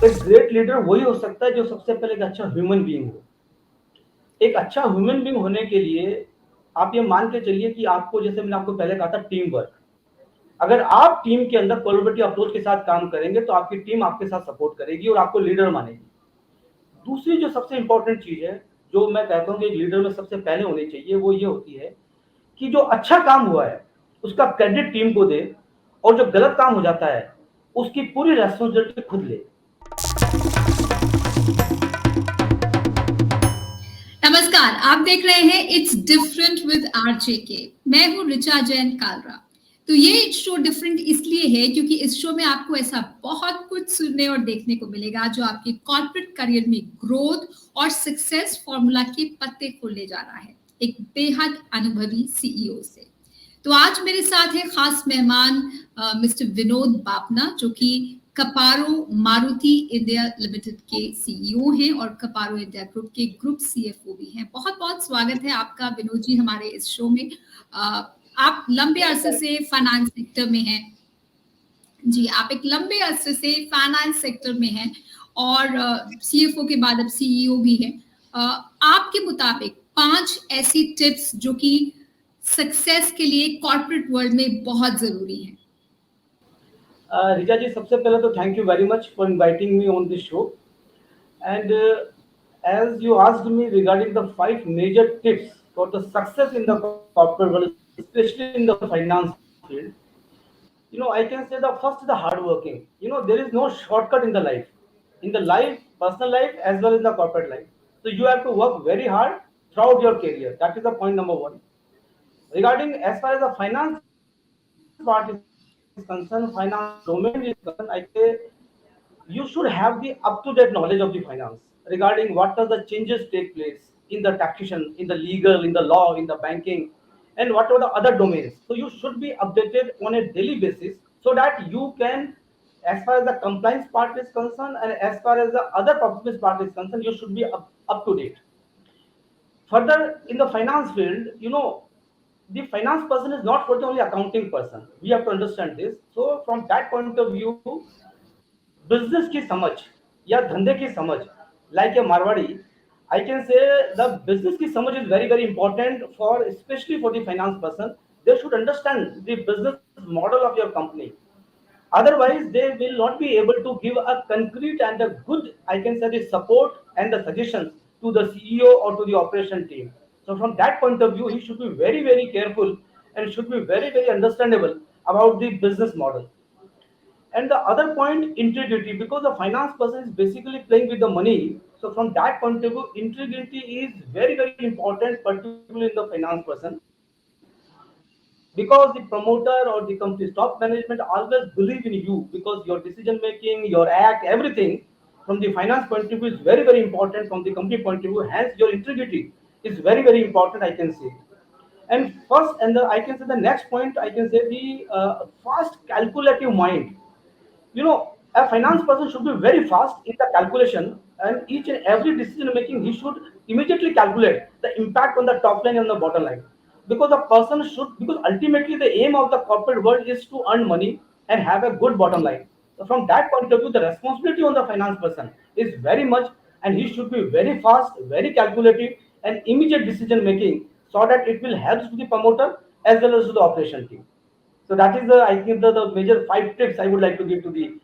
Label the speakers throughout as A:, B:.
A: एक great leader वही हो सकता है जो सबसे पहले एक अच्छा ह्यूमन बीइंग हो। एक अच्छा ह्यूमन बीइंग होने के लिए आप ये मान के चलिए कि आपको, जैसे मैंने आपको पहले कहा था, टीम वर्क। अगर आप टीम के अंदर कोलैबोरेटिव अप्रोच के साथ काम करेंगे तो आपकी टीम आपके साथ सपोर्ट करेगी और आपको लीडर मानेगी। दूसरी जो सबसे इंपॉर्टेंट चीज है, जो मैं कहता हूँ कि लीडर में सबसे पहले होनी चाहिए, वो ये होती है कि जो अच्छा काम हुआ है उसका क्रेडिट टीम को दे, और जो गलत काम हो जाता है उसकी पूरी रेस्पॉन्सिबिलिटी खुद ले।
B: नमस्कार, आप देख रहे हैं इट्स डिफरेंट विद आरजेके। मैं हूं रिचा जैन कालरा। तो ये शो डिफरेंट इसलिए है क्योंकि इस शो में आपको ऐसा बहुत कुछ सुनने और देखने को मिलेगा जो आपके कॉर्पोरेट करियर में ग्रोथ और सक्सेस फॉर्मूला के पत्ते खोलने जा रहा है, एक बेहद अनुभवी सीईओ से। तो आज मेरे साथ है खास मेहमान मिस्टर विनोद बापना, जो कि कपारो मारुति इंडिया लिमिटेड के सीईओ हैं और कपारो इंडिया ग्रुप के ग्रुप सीएफओ भी हैं। बहुत बहुत स्वागत है आपका विनोद जी हमारे इस शो में। आप लंबे अरसे से फाइनेंस सेक्टर में हैं। जी, आप एक लंबे अरसे से फाइनेंस सेक्टर में हैं और सीएफओ के बाद अब सीईओ भी हैं। आपके मुताबिक 5 ऐसी टिप्स जो कि सक्सेस के लिए कॉर्पोरेट वर्ल्ड में बहुत जरूरी है।
A: रिचा जी, सबसे पहले तो thank you very much for inviting me on this show. And as you asked me regarding the 5 major tips for the success in the corporate world, especially in the finance field, I can say the first is the hard working. There is no shortcut in the life, personal life as well as the corporate life. So you have to work very hard throughout your career. That is the point number one. Regarding as far as the finance part is concerned, finance domain is concerned, I say you should have the up-to-date knowledge of the finance regarding what are the changes take place in the taxation, in the legal, in the law, in the banking, and whatever the other domains. So you should be updated on a daily basis so that you can, as far as the compliance part is concerned and as far as the other performance part is concerned, you should be up to date. Further, in the finance field, the finance person is not for the only accounting person. We have to understand this. So from that point of view, business की समझ या धंधे की समझ, like a Marwadi, I can say the business की समझ is very very important for, especially for the finance person. They should understand the business model of your company. Otherwise, they will not be able to give a concrete and a good, I can say, the support and the suggestions to the CEO or to the operation team. So from that point of view, he should be very very careful and should be very very understandable about the business model. And the other point, integrity, because the finance person is basically playing with the money. So from that point of view, integrity is very very important, particularly in the finance person, because the promoter or the company's top management always believe in you, because your decision making, your act, everything from the finance point of view is very very important from the company point of view. Hence, your integrity is very very important, I can say. And first, and I can say the next point, I can say the fast calculative mind. A finance person should be very fast in the calculation, and each and every decision making he should immediately calculate the impact on the top line and the bottom line, because the person should, because ultimately the aim of the corporate world is to earn money and have a good bottom line. So from that point of view, the responsibility on the finance person is very much, and he should be very fast, very calculative, and immediate decision making, so that it will help to the promoter as well as to the operation team. So that is the, I think, the major 5 tips I would like to give to the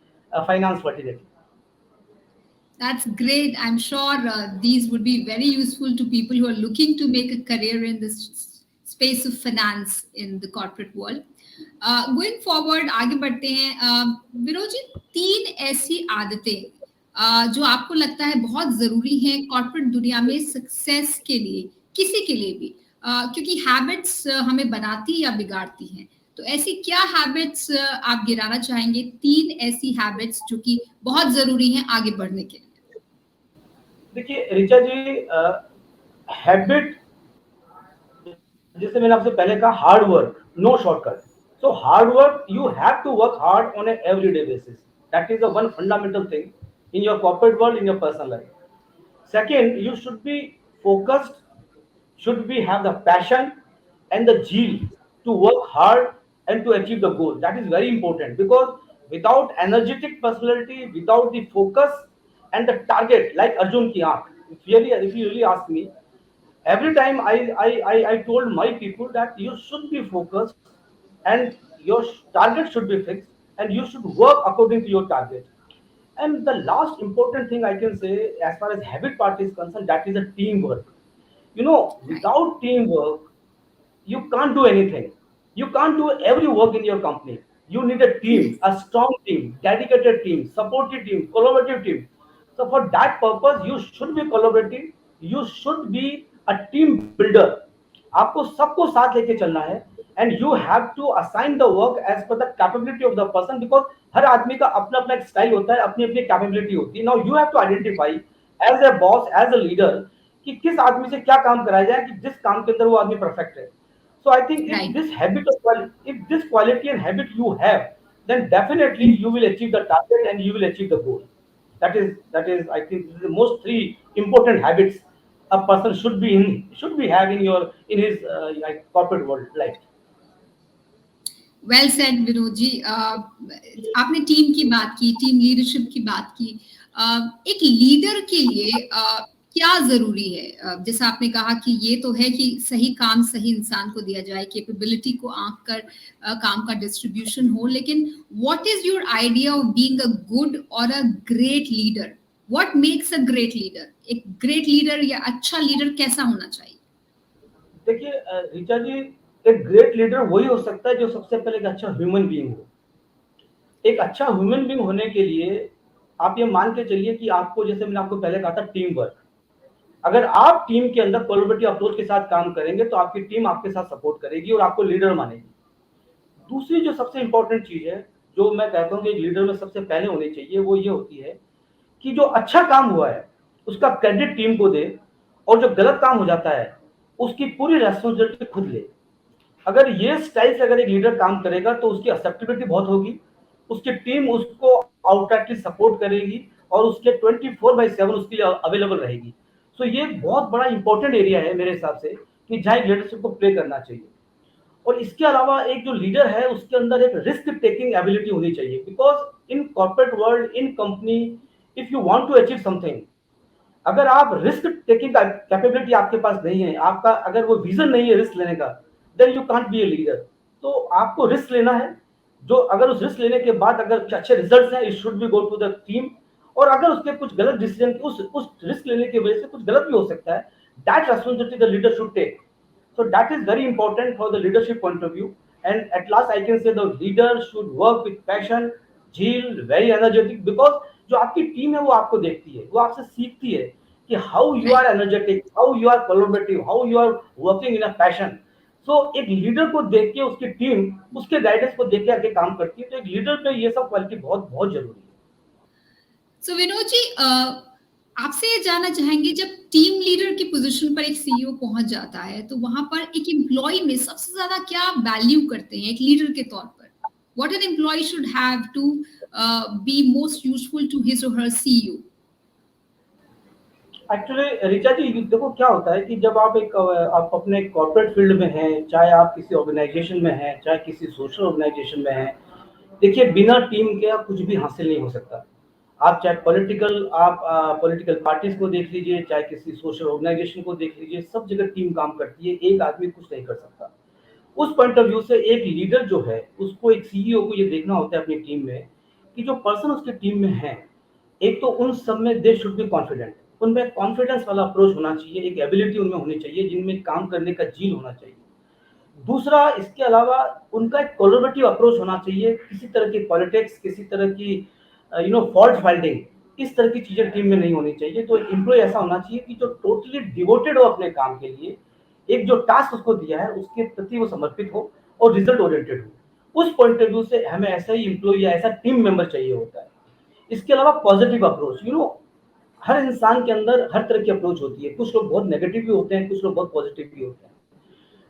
A: finance fraternity.
B: That's great. I'm sure these would be very useful to people who are looking to make a career in this space of finance in the corporate world. Going forward, आगे बढ़ते हैं। विनोद जी, 3 ऐसी आदतें जो आपको लगता है बहुत जरूरी हैं कॉर्पोरेट दुनिया में सक्सेस के लिए, किसी के लिए भी, क्योंकि हैबिट्स हमें बनाती या बिगाड़ती हैं। तो ऐसी क्या हैबिट्स आप गिराना चाहेंगे? 3 ऐसी हैबिट्स जो कि बहुत जरूरी हैं आगे बढ़ने के लिए।
A: देखिए ऋचा जी, हैबिट, जैसे मैंने आपसे पहले कहा, hard work, no shortcut. So hard work, you have to work hard on an everyday basis. That is the one fundamental thing in your corporate world, in your personal life. Second, you should be focused, should be have the passion and the zeal to work hard and to achieve the goal. That is very important, because Without energetic personality, without the focus and the target, like Arjun ki aankh. If you really ask me, every time I told my people that you should be focused and your target should be fixed and you should work according to your target. And the last important thing I can say as far as habit part is concerned, that is a teamwork.
B: Right.
A: Without teamwork, you can't do anything. You can't do every work in your company. You need a team, a strong team, dedicated team, supportive team, collaborative team. So for that purpose, you should be collaborative. You should be a team builder. आपको सबको साथ लेके चलना है and you have to assign the work as per the capability of the person because हर आदमी का अपना अपना एक स्टाइल होता है, अपनी अपनी कैपेबिलिटी होती है. Now you have to identify as a boss, as a leader, कि किस आदमी से क्या काम कराया जाए कि जिस काम के अंदर वो आदमी परफेक्ट है. So I think if
B: Right.
A: this if this quality and habit you have, then definitely you will achieve the target and you will achieve the goal. That is I think the most three important habits a person should be have in his like corporate world life.
B: Well said Vinod ji. आपने team की बात की, team leadership की बात की. एक leader के लिए क्या जरूरी है? जैसा आपने कहा कि ये तो है कि सही काम सही इंसान को दिया जाए, कैपेबिलिटी को आंक कर काम का डिस्ट्रीब्यूशन हो, लेकिन what is your idea of being a good और a great leader? What makes a great leader? एक ग्रेट लीडर या अच्छा लीडर कैसा होना चाहिए?
A: देखिए ऋचा जी, एक ग्रेट लीडर वही हो सकता है जो सबसे पहले एक अच्छा ह्यूमन बीइंग हो. एक अच्छा ह्यूमन बीइंग होने के लिए आप ये मान के चलिए कि आपको, जैसे मैंने आपको पहले कहा था, टीम वर्क. अगर आप टीम के अंदर कोलैबोरेटिव अप्रोच के साथ काम करेंगे तो आपकी टीम आपके साथ सपोर्ट करेगी और आपको लीडर मानेगी. दूसरी जो सबसे इंपॉर्टेंट चीज है, जो मैं कहता हूँ कि एक लीडर में सबसे पहले होनी चाहिए, वो ये होती है कि जो अच्छा काम हुआ है उसका क्रेडिट टीम को दे, और जो गलत काम हो जाता है उसकी पूरी रेस्पॉन्सिबिलिटी खुद ले. अगर ये स्टाइल से अगर एक लीडर काम करेगा तो उसकी एक्सेप्टेबिलिटी बहुत होगी, उसकी टीम उसको आउटराइटली सपोर्ट करेगी और उसके 24/7 उसके लिए अवेलेबल रहेगी. सो ये एक बहुत बड़ा इंपॉर्टेंट एरिया है मेरे हिसाब से कि जहाँ एक लीडरशिप को प्ले करना चाहिए. और इसके अलावा एक जो लीडर है उसके अंदर एक रिस्क टेकिंग एबिलिटी होनी चाहिए, because in corporate world, in company, if you want to achieve something, अगर आप रिस्क टेकिंग का कैपेबिलिटी आपके पास नहीं है, आपका अगर वो विजन नहीं है रिस्क लेने का, then you can't be a leader. तो आपको रिस्क लेना है. जो अगर उस रिस्क लेने के बाद अगर अच्छे रिजल्ट्स हैं, it should be go to the team. और अगर उसके कुछ गलत डिसीजन, उस रिस्क लेने की वजह से कुछ गलत भी हो सकता है, that responsibility the leader should take. So that is very important for the leadership point of view. And at last, I can say the leader should work with passion, zeal, very energetic. Because जो आपकी team है वो आपको देखती है, वो आपसे सीखती है कि how you are
B: right.
A: energetic, how you are collaborative, how you are working in a passion. So एक लीडर को देख के उसकी टीम उसके गाइडेंस को देख के आगे काम करती है. तो एक लीडर पे ये सब क्वालिटी बहुत बहुत जरूरी है.
B: सो विनोद जी, आपसे ये जानना चाहेंगे, जब टीम लीडर की पोजीशन पर एक सीईओ पहुंच जाता है तो वहां पर एक एम्प्लॉय में सबसे ज्यादा क्या वैल्यू करते हैं एक लीडर के तौर पर? What an employ should have to be most useful to his or her CEO?
A: Actually Richa ji, देखो क्या होता है कि जब आप अपने कॉर्पोरेट फील्ड में हैं, चाहे आप किसी ऑर्गेनाइजेशन में हैं, चाहे किसी सोशल ऑर्गेनाइजेशन में हैं, देखिए बिना टीम के आप कुछ भी हासिल नहीं हो सकता. आप चाहे पॉलिटिकल पार्टीज को देख लीजिए, चाहे किसी सोशल ऑर्गेनाइजेशन को देख लीजिए, सब जगह टीम काम करती है, एक आदमी कुछ नहीं कर सकता. उस पॉइंट ऑफ व्यू से एक लीडर जो है उसको, एक सीईओ को ये देखना होता है अपनी टीम में कि जो पर्सन उसकी टीम में है, एक तो उन सब में दे शुड बी कॉन्फिडेंट. उनमें कॉन्फिडेंस वाला अप्रोच होना चाहिए, एक एबिलिटी उनमें होनी चाहिए, जिनमें काम करने का जील होना चाहिए. दूसरा, इसके अलावा उनका एक कोलैबोरेटिव अप्रोच होना चाहिए. किसी तरह की पॉलिटिक्स, किसी तरह की फॉल्ट फाइंडिंग, इस तरह की चीजें टीम में नहीं होनी चाहिए. तो एम्प्लॉय ऐसा होना चाहिए कि जो टोटली डिवोटेड हो अपने काम के लिए, एक जो टास्क उसको दिया है उसके प्रति वो समर्पित हो और रिजल्ट ओरिएंटेड हो. उस पॉइंट ऑफ व्यू से हमें ऐसा ही एम्प्लॉय या ऐसा टीम मेंबर चाहिए होता है. इसके अलावा पॉजिटिव अप्रोच, हर इंसान के अंदर हर तरह की अप्रोच होती है. कुछ लोग बहुत नेगेटिव भी होते हैं, कुछ लोग बहुत पॉजिटिव भी होते हैं.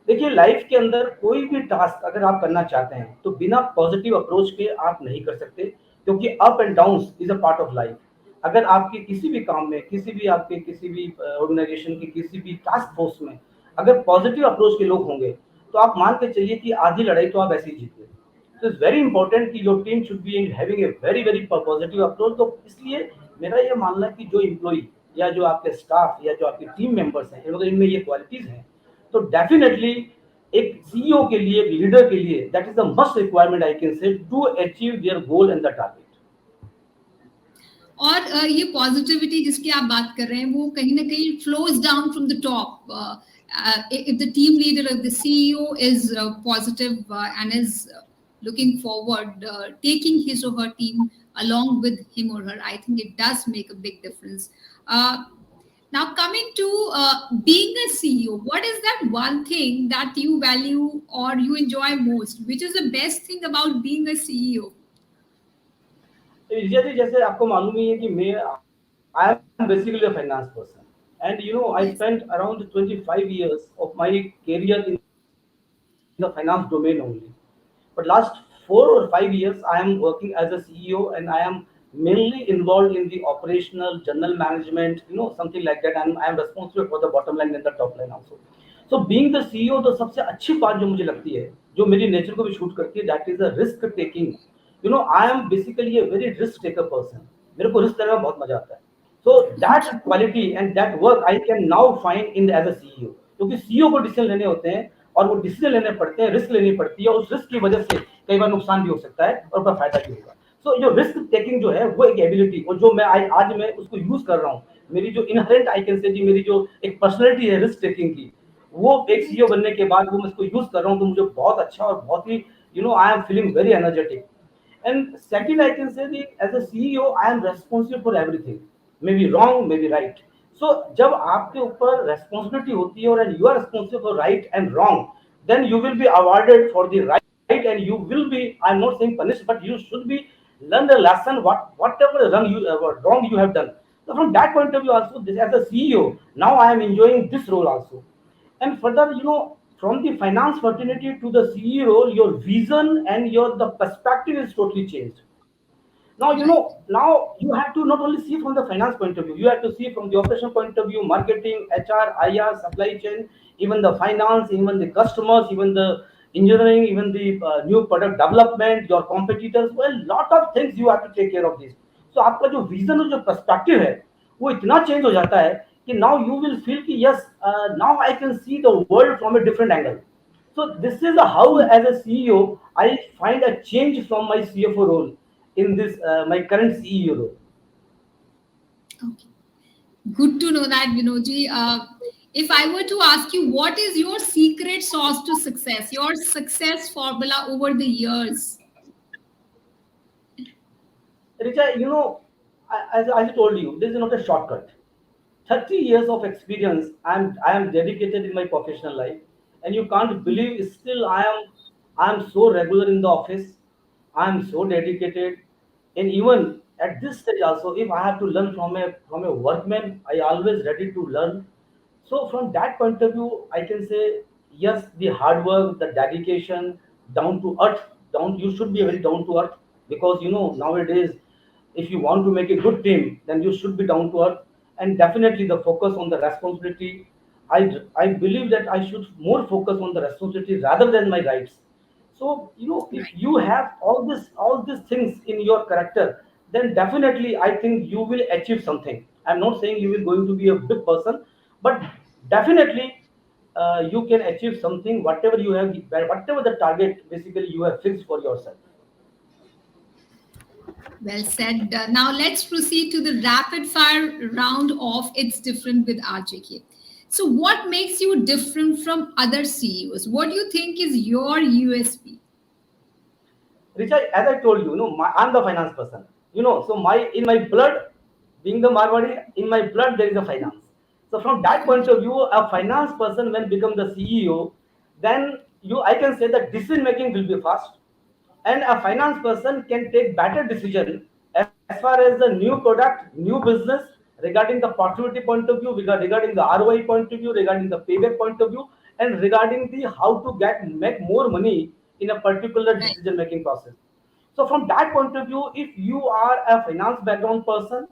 A: देखिए लाइफ के अंदर कोई भी टास्क अगर आप करना चाहते हैं तो बिना पॉजिटिव अप्रोच के आप नहीं कर सकते, क्योंकि up and down is a part of life. अगर आपके किसी भी काम में, किसी भी ऑर्गेनाइजेशन के किसी भी टास्क फोर्स में अगर पॉजिटिव अप्रोच के लोग होंगे तो आप मान के चलिए कि आधी लड़ाई तो आप ऐसे ही जीत गए. तो इट्स वेरी इंपॉर्टेंट कि your team should be having a very very positive approach. तो इसलिए मेरा ये मानना है कि जो एम्प्लॉई या जो आपके स्टाफ या जो आपके टीम मेंबर्स हैं, अगर इनमें ये क्वालिटीज हैं, तो डेफिनेटली एक सीईओ के लिए, एक लीडर के लिए, that is the must requirement I can say to achieve their goal and the target.
B: और ये पॉजिटिविटी जिसकी आप बात कर रहे हैं वो कहीं ना कहीं flows down from the top. if the team leader, if the CEO is positive and is looking forward, taking his or her team along with him or her, I think it does make a big difference. Now coming to being a CEO, what is that one thing that you value or you enjoy most? Which is the best thing about being a CEO?
A: जैसे जैसे आपको मालूम ही है कि मैं आई am basically a finance person, and you know I
B: Yes.
A: Spent around 25 years of my career in the finance domain only. But last 4 or 5 years, I am working as a CEO, and I am mainly involved in the operational, general management, something like that. And I am responsible for the bottom line and the top line also. So being the CEO, तो सबसे अच्छी बात जो मुझे लगती है, जो मेरी नेचर को भी शूट करती है, that is a risk taking. I am basically a very risk taker person. मेरे को रिस्क लेने में बहुत मजा आता है। So that quality and that work I can now find in as a CEO, क्योंकि सीईओ को डिसीजन लेने होते हैं, और वो डिसीजन लेने पड़ते हैं, रिस्क लेनी पड़ती है, और उस रिस्क की वजह से कई बार नुकसान भी हो सकता है और उसका फायदा भी होगा। सो जो रिस्क टेकिंग जो है वो एक एबिलिटी, और जो मैं आज मैं उसको यूज कर रहा हूँ, मेरी जो इनहेरेंट आई कैन से जी, मेरी जो एक पर्सनैलिटी है रिस्क टेकिंग की, वो एक सीईओ बनने के बाद वो मैं इसको यूज कर रहा हूँ, तो मुझे बहुत अच्छा और बहुत ही I am feeling very energetic. And second, I can say that as a CEO, I am responsible for everything. Maybe wrong, maybe right. So जब आपके ऊपर responsibility होती है, और and you are responsible for right and wrong, then you will be awarded for the right, and you will be, I'm not saying punished, but you should be learn the lesson whatever wrong you have done. So from that point of view also, this, as a CEO, now I am enjoying this role also. And further, from the finance fraternity to the CEO role, your vision and your the perspective is totally changed. Now,
B: Right.
A: now you have to not only see from the finance point of view, you have to see from the operation point of view, marketing, HR, IR, supply chain, even the finance, even the customers, even the engineering, even the new product development, your competitors. Well, a lot of things you have to take care of this. So आपका जो vision और जो perspective है, वो इतना change हो जाता है कि now you will feel कि yes, now I can see the world from a different angle. So this is how, as a CEO, I find a change from my CFO role in this my current CEO role.
B: Okay. Good to know that, Vinodji. If I were to ask you, what is your secret sauce to success, your success formula over the years?
A: Richa, as I told you, this is not a shortcut. 30 years of experience, I am dedicated in my professional life, and you can't believe still I am so regular in the office. I am so dedicated, and even at this stage also, if I have to learn from a workman, I always ready to learn. So from that point of view, I can say yes, the hard work, the dedication, down to earth, down you should be very down to earth, because nowadays, if you want to make a good team, then you should be down to earth, and definitely the focus on the responsibility. I believe that I should more focus on the responsibility rather than my rights. So if
B: Right.
A: you have all these things in your character, then definitely I think you will achieve something. I'm not saying you will going to be a big person, but definitely you can achieve something, whatever you have, whatever the target basically you have fixed for yourself.
B: Well said. Now let's proceed to the rapid fire round of It's Different with RJK. So, what makes you different from other CEOs? What do you think is your USP?
A: Richa, as I told you, I'm the finance person. So my in my blood, being the Marwadi, in my blood there is a finance. So from that point of view, a finance person when become the CEO, then I can say that decision making will be fast, and a finance person can take better decision as far as the new product, new business, regarding the profitability point of view, regarding the ROI point of view, regarding the payback point of view, and regarding the how to make more money in a particular
B: Right.
A: decision making process. So from that point of view, if you are a finance background person,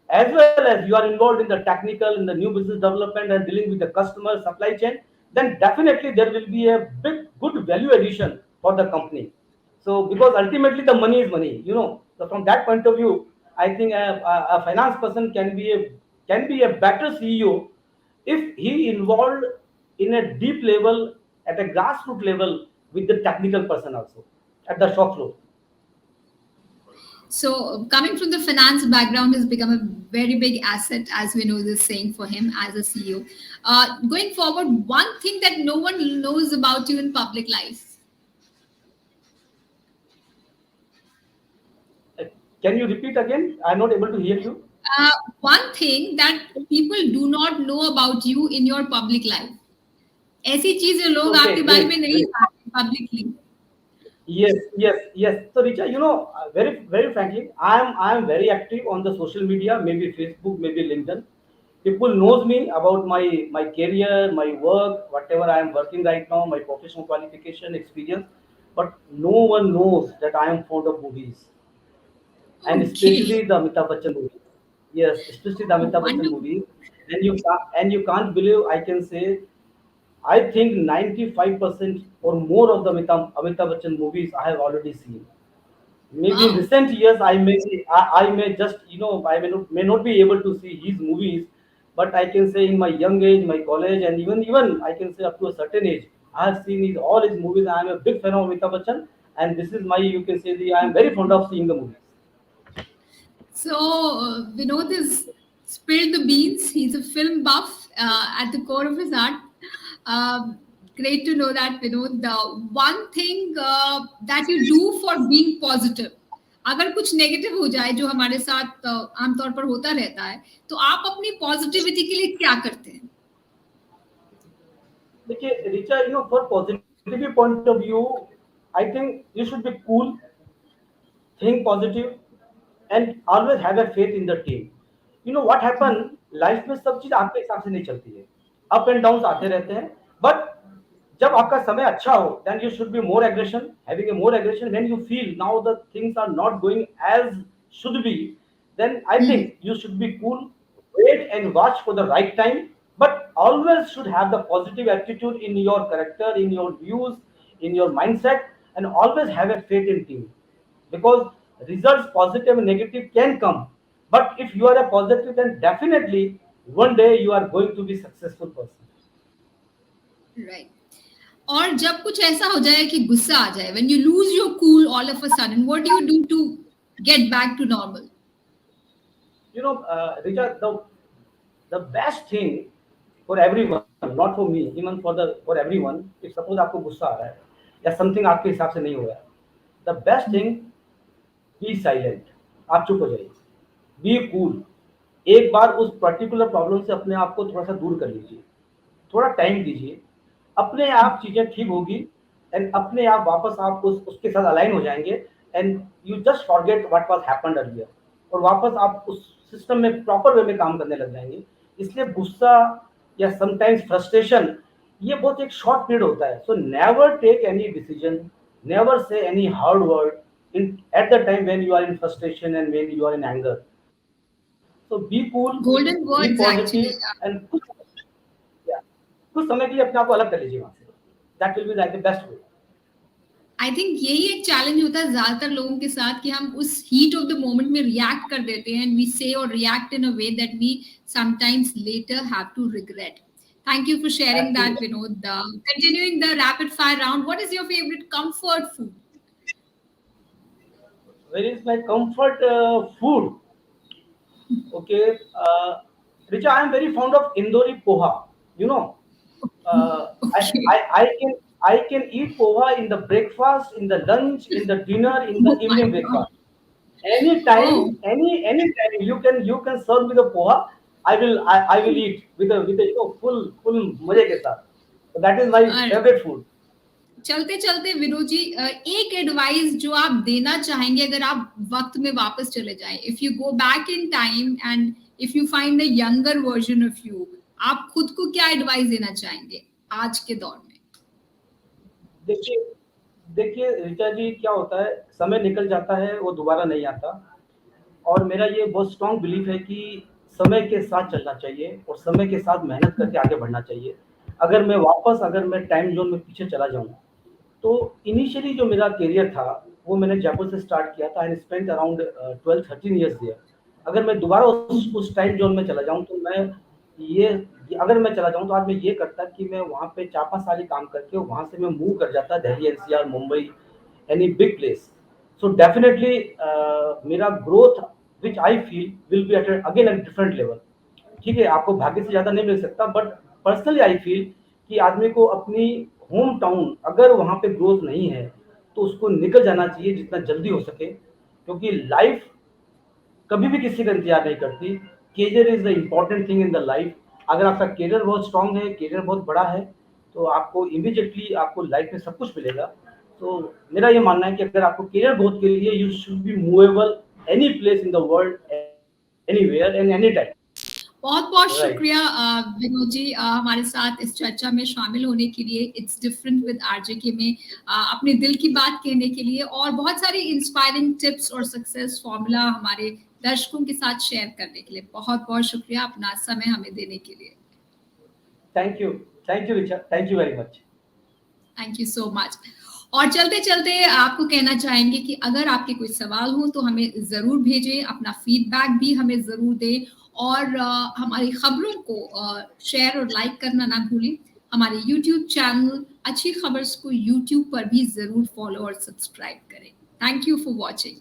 A: as well as you are involved in the technical, in the new business development and dealing with the customer supply chain, then definitely there will be a big good value addition for the company. So because ultimately the money is money, you know. So from that point of view, I think a finance person can be a better CEO if he involved in a deep level, at a grassroots level, with the technical person also at the shop floor.
B: So, coming from the finance background has become a very big asset, as we know this saying for him as a CEO. Going forward, one thing that no one knows about you in public life.
A: Uh, Can you repeat again? I'm not able to hear you.
B: Uh, One thing that people do not know about you in your public life. ऐसी चीज जो लोग आपके
A: Okay,
B: बारे में
A: great,
B: नहीं
A: great.
B: जानते publicly.
A: Yes, yes, yes. So Richa, very frankly, I am very active on the social media, maybe Facebook, maybe LinkedIn. People knows me about my career, my work, whatever I am working right now, my professional qualification, experience. But no one knows that I am fond of movies, and
B: Okay.
A: especially the Amitabh Bachchan movies. Yes, especially the Amitabh Bachchan
B: Wonderful.
A: movies. And you can't believe, I can say, I think 95% or more of the Amitabh Bachchan movies I have already seen. Maybe in
B: Wow.
A: recent years, I may just, I may not be able to see his movies, but I can say in my young age, my college, and even I can say up to a certain age, I have seen all his movies. I am a big fan of Amitabh Bachchan, and this is my, you can say, I am very fond of seeing the movies.
B: So, Vinod has spilled the beans. He's a film buff at the core of his heart. Great to know that, Vinod. The one thing that you do for being positive, अगर कुछ negative हो जाए जो हमारे साथ आमतौर पर होता रहता है, तो आप अपनी पॉजिटिविटी के लिए क्या करते हैं?
A: देखिए Richa, for positivity point of view, I think you should be cool, think positive, and always have a faith in the team. You know what happen, life में सब चीज आपके हिसाब से नहीं चलती है, अप एंड डाउन आते रहते हैं. बट जब आपका समय अच्छा हो, then you should be more aggression, having a more aggression. When you feel now the things are not going as should be, then I think you should be cool, wait and watch for the right time, but always should have the positive attitude in your character, in your views, in your mindset, and always have a faith in team, because results positive and negative can come, but if you are a positive, then definitely one day you are going to be successful person.
B: Right. और जब कुछ ऐसा हो जाए कि गुस्सा आ जाए, when you lose your cool all of a sudden, what do you do to get back to normal?
A: Richa, the best thing for everyone, not for me, even for everyone, if suppose आपको गुस्सा आ रहा है या something आपके हिसाब से नहीं हो रहा है, the best thing, be silent. आप चुप हो जाइए, बी कूल. एक बार उस पर्टिकुलर प्रॉब्लम से अपने आप को थोड़ा सा दूर कर लीजिए, थोड़ा टाइम दीजिए, अपने आप चीजें ठीक होगी, एंड अपने आप वापस आप उसके साथ अलाइन हो जाएंगे, and you just forget what was happened earlier, और वापस आप उस सिस्टम में प्रॉपर वे में काम करने लग जाएंगे. इसलिए गुस्सा या समटाइम्स फ्रस्ट्रेशन, ये बहुत एक शॉर्ट पीरियड होता है. So never take any decision, never say any hard word in at the time when you are in frustration and when you are in anger. So be cool, be
B: Golden
A: positive,
B: words
A: and
B: actually.
A: yeah, कुछ समय के लिए अपने आप को अलग कर लीजिए वहां से. That will be like the best way.
B: I think यही एक चैलेंज होता है ज्यादातर लोगों के साथ कि हम उस हीट ऑफ द मोमेंट में रिएक्ट कर देते हैं and we say or react in a way that we sometimes later have to regret. Thank you for sharing that,
A: Absolutely.
B: Vinod. Continuing the rapid fire round, what is your favorite comfort food?
A: Where is my comfort food? Okay, Richa, I am very fond of Indori poha. You know,
B: Okay.
A: I can eat poha in the breakfast, in the lunch, in the dinner, in the
B: Oh my
A: evening
B: God.
A: breakfast. Anytime,
B: Oh,
A: anytime you can serve with a poha, I will eat with a full मजे के साथ. So that is my
B: all right.
A: favorite food.
B: चलते चलते विनोद जी, एक advice जो आप देना चाहेंगे अगर आप वक्त में वापस चले जाएं, if you go back in time and if you find a younger version of you, आप खुद को क्या एडवाइस देना चाहेंगे आज के दौर में?
A: देखिए देखिए ऋचा जी, क्या होता है, समय निकल जाता है, वो दोबारा नहीं आता. और मेरा ये बहुत स्ट्रांग बिलीफ है कि समय के साथ चलना चाहिए और समय के साथ मेहनत करके आगे बढ़ना चाहिए. अगर मैं टाइम जोन में पीछे चला जाऊं, तो इनिशियली जो मेरा करियर था, वो मैंने जयपुर से स्टार्ट किया था, and spent around 12-13 years there. अगर मैं दोबारा उस टाइम जोन में चला जाऊँ, तो मैं ये अगर मैं चला जाऊँ, तो आज मैं ये करता कि मैं वहाँ पे 4-5 साल ही काम करके वहाँ से मैं मूव कर जाता Delhi, NCR, Mumbai, any big place. So definitely मेरा growth which I feel will be at again at different level. ठीक है, आपको भाग्य से ज़्यादा नहीं मिल सकता, बट पर्सनली आई फील कि आदमी को अपनी होम टाउन अगर वहाँ पे ग्रोथ नहीं है, तो उसको निकल जाना चाहिए जितना जल्दी हो सके, क्योंकि लाइफ कभी भी किसी का इंतजार नहीं करती। Career is the important thing in the life. अगर आपका करियर बहुत स्ट्रांग है, करियर बहुत बड़ा है, तो आपको इमीडिएटली आपको लाइफ में सब कुछ मिलेगा। तो मेरा ये मानना है कि अगर आपको करियर ग्रोथ के लिए, you should B movable any place in the world, anywhere and any time.
B: बहुत बहुत
A: राइट।
B: शुक्रिया विनोद जी, हमारे साथ इस चर्चा में शामिल होने के लिए, इट्स डिफरेंट विद आरजेके में अपने दिल की बात कहने के लिए, और बहुत सारी इंस्पायरिंग टिप्स और सक्सेस फॉर्मूला हमारे दर्शकों के साथ शेयर करने के लिए बहुत बहुत शुक्रिया अपना समय हमें देने के लिए।
A: Thank you. Thank you Richa, thank you very much.
B: Thank you so much. और चलते चलते आपको कहना चाहेंगे कि अगर आपके कोई सवाल हो तो हमें ज़रूर भेजें, अपना फीडबैक भी हमें ज़रूर दें, और हमारी खबरों को शेयर और लाइक करना ना भूलें। हमारे यूट्यूब चैनल अच्छी खबर को यूट्यूब पर भी ज़रूर फॉलो और सब्सक्राइब करें। Thank you for watching.